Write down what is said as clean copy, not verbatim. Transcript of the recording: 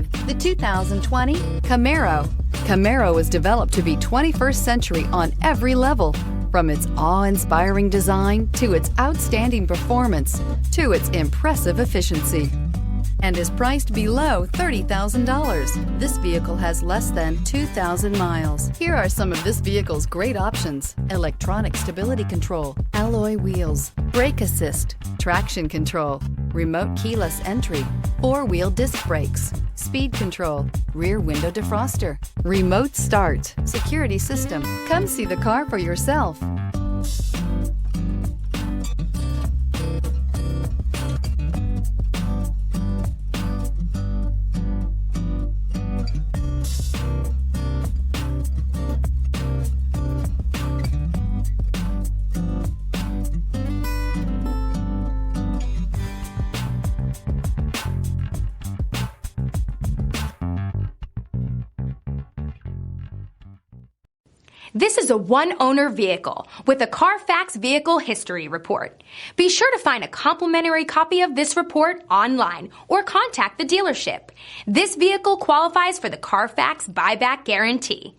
The 2020 Camaro. Camaro was developed to be 21st century on every level, from its awe-inspiring design to its outstanding performance to its impressive efficiency, and is priced below $30,000. This vehicle has less than 2,000 miles. Here are some of this vehicle's great options: electronic stability control, alloy wheels, brake assist, traction control, remote keyless entry, four-wheel disc brakes, speed control, rear window defroster, remote start, security system. Come see the car for yourself. This is a one-owner vehicle with a Carfax Vehicle History Report. Be sure to find a complimentary copy of this report online or contact the dealership. This vehicle qualifies for the Carfax Buyback Guarantee.